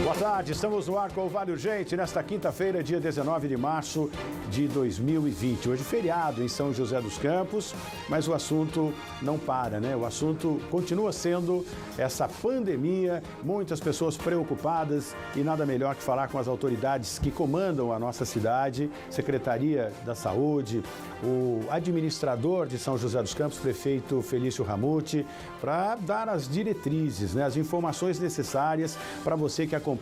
Boa tarde, estamos no ar com o Vale Urgente nesta quinta-feira, dia 19 de março de 2020. Hoje feriado em São José dos Campos, mas o assunto não para, né? O assunto continua sendo essa pandemia, muitas pessoas preocupadas e nada melhor que falar com as autoridades que comandam a nossa cidade, Secretaria da Saúde, o administrador de São José dos Campos, prefeito Felício Ramute, para dar as diretrizes, né, as informações necessárias para você que acompanha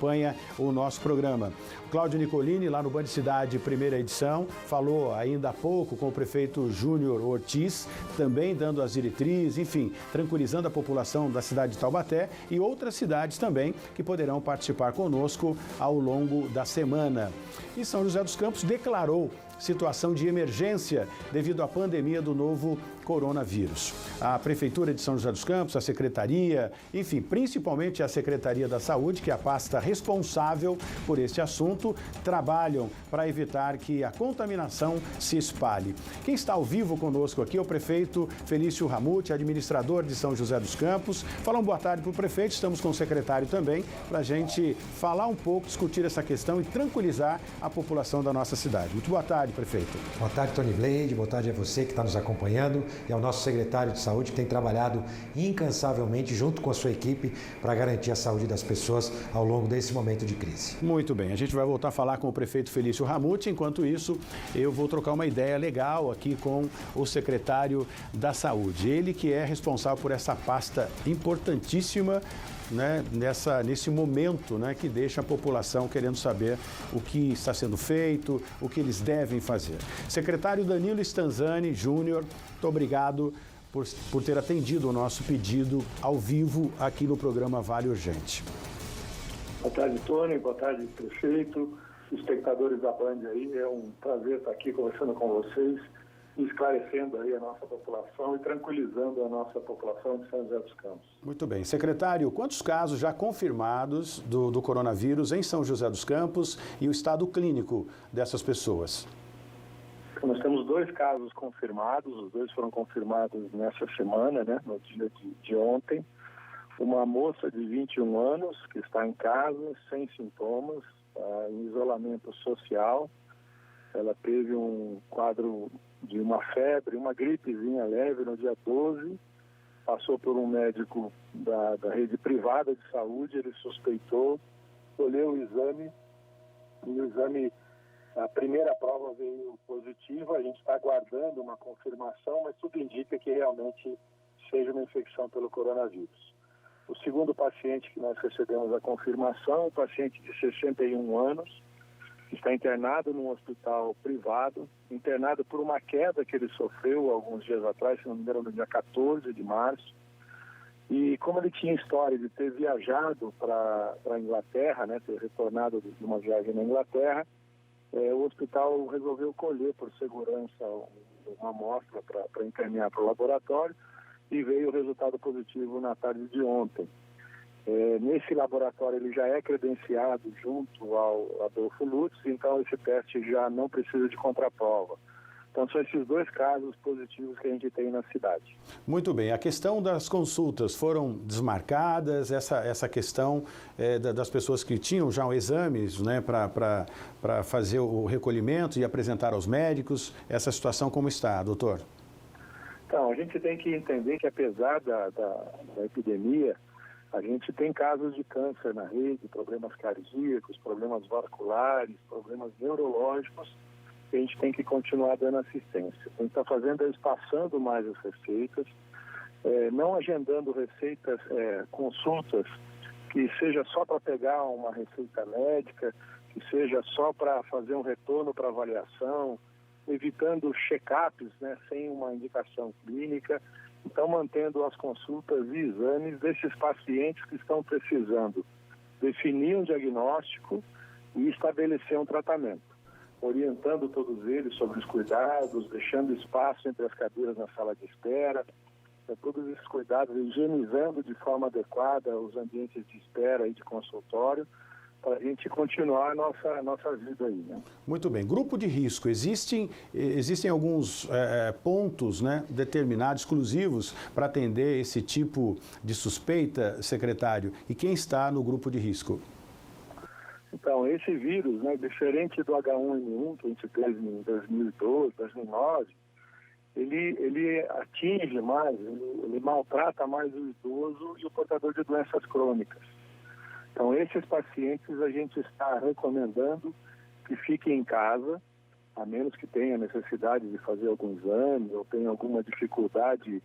o nosso programa. O Cláudio Nicolini, lá no Band Cidade, primeira edição, falou ainda há pouco com o prefeito Júnior Ortiz, também dando as diretrizes, enfim, tranquilizando a população da cidade de Taubaté e outras cidades também que poderão participar conosco ao longo da semana. E São José dos Campos declarou situação de emergência devido à pandemia do novo coronavírus. A Prefeitura de São José dos Campos, a Secretaria, enfim, principalmente a Secretaria da Saúde, que é a pasta responsável por este assunto, trabalham para evitar que a contaminação se espalhe. Quem está ao vivo conosco aqui é o prefeito Felício Ramute, administrador de São José dos Campos. Fala boa tarde para o prefeito, estamos com o secretário também, para a gente falar um pouco, discutir essa questão e tranquilizar a população da nossa cidade. Muito boa tarde, prefeito. Boa tarde, Tony Blade, boa tarde a você que está nos acompanhando e ao nosso secretário de saúde que tem trabalhado incansavelmente junto com a sua equipe para garantir a saúde das pessoas ao longo desse momento de crise. Muito bem, a gente vai voltar a falar com o prefeito Felício Ramute, enquanto isso eu vou trocar uma ideia legal aqui com o secretário da Saúde, ele que é responsável por essa pasta importantíssima, né, nesse momento, né, que deixa a população querendo saber o que está sendo feito, o que eles devem fazer. Secretário Danilo Stanzani Júnior, muito obrigado por ter atendido o nosso pedido ao vivo aqui no programa Vale Urgente. Boa tarde, Tony. Boa tarde, prefeito, espectadores da Band aí. É um prazer estar aqui conversando com vocês, esclarecendo aí a nossa população e tranquilizando a nossa população de São José dos Campos. Muito bem. Secretário, quantos casos já confirmados do coronavírus em São José dos Campos e o estado clínico dessas pessoas? Nós temos 2 casos confirmados, os 2 foram confirmados nessa semana, né, no dia de ontem. Uma moça de 21 anos que está em casa, sem sintomas, em isolamento social. Ela teve um quadro de uma febre, uma gripezinha leve no dia 12, passou por um médico da rede privada de saúde, ele suspeitou, colheu o exame, e o exame, a primeira prova veio positiva, a gente está aguardando uma confirmação, mas tudo indica que realmente seja uma infecção pelo coronavírus. O segundo paciente que nós recebemos a confirmação, um paciente de 61 anos, está internado num hospital privado, internado por uma queda que ele sofreu alguns dias atrás, se não me engano, no dia 14 de março. E como ele tinha história de ter viajado para a Inglaterra, né, ter retornado de uma viagem na Inglaterra, o hospital resolveu colher por segurança uma amostra para encaminhar para o laboratório e veio o resultado positivo na tarde de ontem. Nesse laboratório ele já é credenciado junto ao Adolfo Lutz, então esse teste já não precisa de contraprova. Então são esses 2 casos positivos que a gente tem na cidade. Muito bem, a questão das consultas foram desmarcadas, essa questão das pessoas que tinham já exames, né, para fazer o recolhimento e apresentar aos médicos, essa situação como está, doutor? Então, a gente tem que entender que apesar da epidemia, a gente tem casos de câncer na rede, problemas cardíacos, problemas vasculares, problemas neurológicos, que a gente tem que continuar dando assistência. A gente está fazendo é espaçando mais as receitas, não agendando receitas, consultas, que seja só para pegar uma receita médica, que seja só para fazer um retorno para avaliação, evitando check-ups, né, sem uma indicação clínica. Então, mantendo as consultas e exames desses pacientes que estão precisando definir um diagnóstico e estabelecer um tratamento, orientando todos eles sobre os cuidados, deixando espaço entre as cadeiras na sala de espera, todos esses cuidados, higienizando de forma adequada os ambientes de espera e de consultório, para a gente continuar a nossa vida aí, né? Muito bem. Grupo de risco. Existem alguns pontos, né, determinados, exclusivos, para atender esse tipo de suspeita, secretário? E quem está no grupo de risco? Então, esse vírus, né, diferente do H1N1 que a gente teve em 2012, 2009, ele atinge mais, ele maltrata mais o idoso e o portador de doenças crônicas. Então, esses pacientes a gente está recomendando que fiquem em casa, a menos que tenha necessidade de fazer algum exame ou tenha alguma dificuldade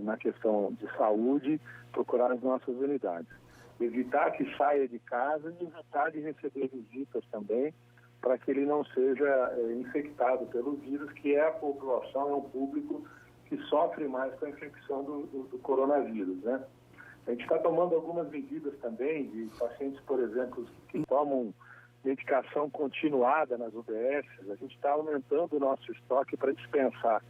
na questão de saúde, procurar as nossas unidades. Evitar que saia de casa e evitar de receber visitas também, para que ele não seja infectado pelo vírus, que é a população, é um público que sofre mais com a infecção do coronavírus, né? A gente está tomando algumas medidas também de pacientes, por exemplo, que tomam medicação continuada nas UBS. A gente está aumentando o nosso estoque para dispensar.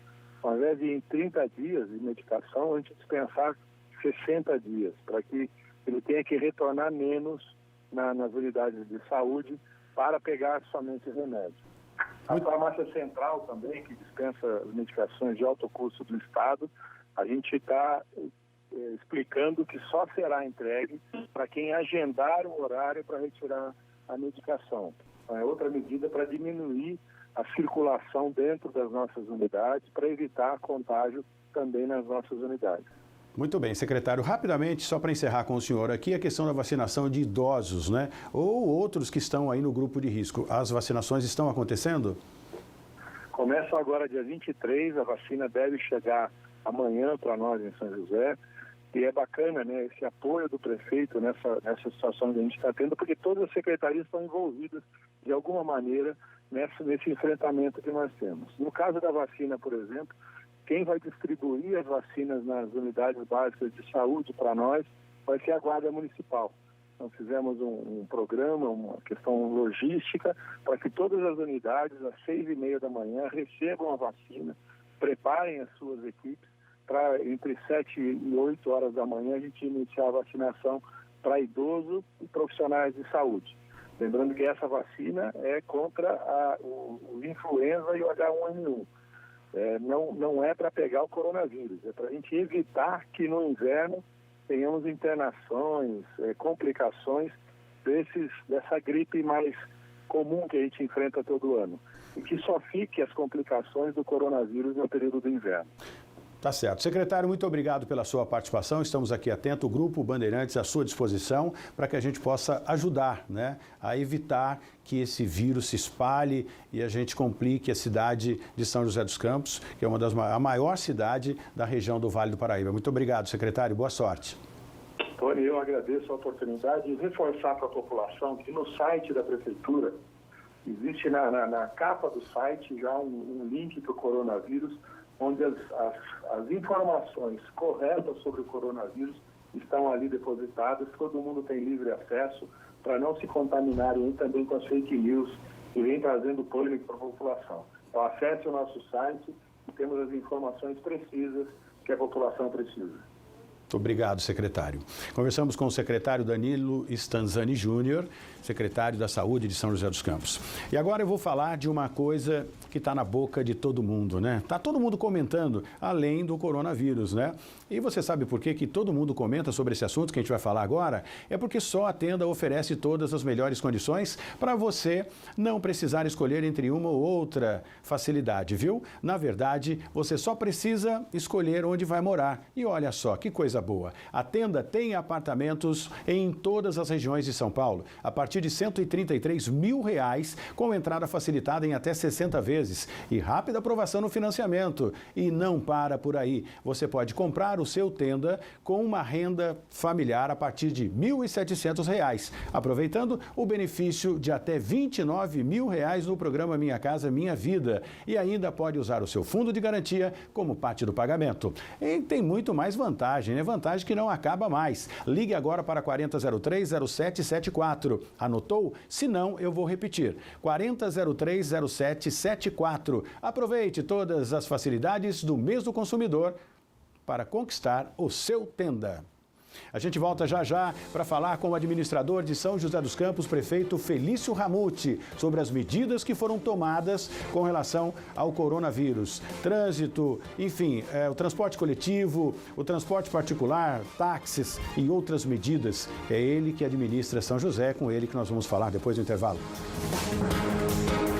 Ao invés de em 30 dias de medicação, a gente dispensar 60 dias, para que ele tenha que retornar menos nas unidades de saúde para pegar somente remédio. A farmácia central também, que dispensa medicações de alto custo do Estado, a gente está explicando que só será entregue para quem agendar o horário para retirar a medicação. Então, é outra medida para diminuir a circulação dentro das nossas unidades, para evitar contágio também nas nossas unidades. Muito bem, secretário. Rapidamente, só para encerrar com o senhor aqui, a questão da vacinação de idosos, né? Ou outros que estão aí no grupo de risco. As vacinações estão acontecendo? Começa agora dia 23, a vacina deve chegar amanhã para nós em São José. E é bacana, né, esse apoio do prefeito nessa situação que a gente está tendo, porque todas as secretarias estão envolvidas de alguma maneira nesse enfrentamento que nós temos. No caso da vacina, por exemplo, quem vai distribuir as vacinas nas unidades básicas de saúde para nós vai ser a Guarda Municipal. Então, fizemos um programa, uma questão logística, para que todas as unidades, às 6h30 da manhã, recebam a vacina, preparem as suas equipes, para entre 7 e 8 horas da manhã a gente iniciar a vacinação para idoso e profissionais de saúde. Lembrando que essa vacina é contra o influenza e o H1N1. Não é para pegar o coronavírus, é para a gente evitar que no inverno tenhamos internações, complicações dessa gripe mais comum que a gente enfrenta todo ano. E que só fique as complicações do coronavírus no período do inverno. Tá certo. Secretário, muito obrigado pela sua participação. Estamos aqui atentos, o Grupo Bandeirantes à sua disposição para que a gente possa ajudar, né, a evitar que esse vírus se espalhe e a gente complique a cidade de São José dos Campos, que é a maior cidade da região do Vale do Paraíba. Muito obrigado, secretário. Boa sorte. Tony, eu agradeço a oportunidade de reforçar para a população que no site da Prefeitura existe na capa do site já um link para o coronavírus, onde as informações corretas sobre o coronavírus estão ali depositadas, todo mundo tem livre acesso para não se contaminarem também com as fake news que vem trazendo pânico para a população. Então acesse o nosso site e temos as informações precisas que a população precisa. Muito obrigado, secretário. Conversamos com o secretário Danilo Stanzani Júnior, secretário da Saúde de São José dos Campos. E agora eu vou falar de uma coisa que está na boca de todo mundo, né? Está todo mundo comentando, além do coronavírus, né? E você sabe por que todo mundo comenta sobre esse assunto que a gente vai falar agora? É porque só a Tenda oferece todas as melhores condições para você não precisar escolher entre uma ou outra facilidade, viu? Na verdade, você só precisa escolher onde vai morar. E olha só, que coisa boa. A Tenda tem apartamentos em todas as regiões de São Paulo, a partir de R$ 133 mil, com entrada facilitada em até 60 vezes e rápida aprovação no financiamento. E não para por aí. Você pode comprar o seu Tenda com uma renda familiar a partir de R$ 1.700, aproveitando o benefício de até R$ 29 mil no programa Minha Casa Minha Vida. E ainda pode usar o seu fundo de garantia como parte do pagamento. E tem muito mais vantagem, né? Vantagem que não acaba mais. Ligue agora para 4003-0774. Anotou? Se não, eu vou repetir. 4003-0774. Aproveite todas as facilidades do mês do consumidor para conquistar o seu Tenda. A gente volta já já para falar com o administrador de São José dos Campos, prefeito Felício Ramute, sobre as medidas que foram tomadas com relação ao coronavírus. Trânsito, enfim, o transporte coletivo, o transporte particular, táxis e outras medidas. É ele que administra São José, com ele que nós vamos falar depois do intervalo.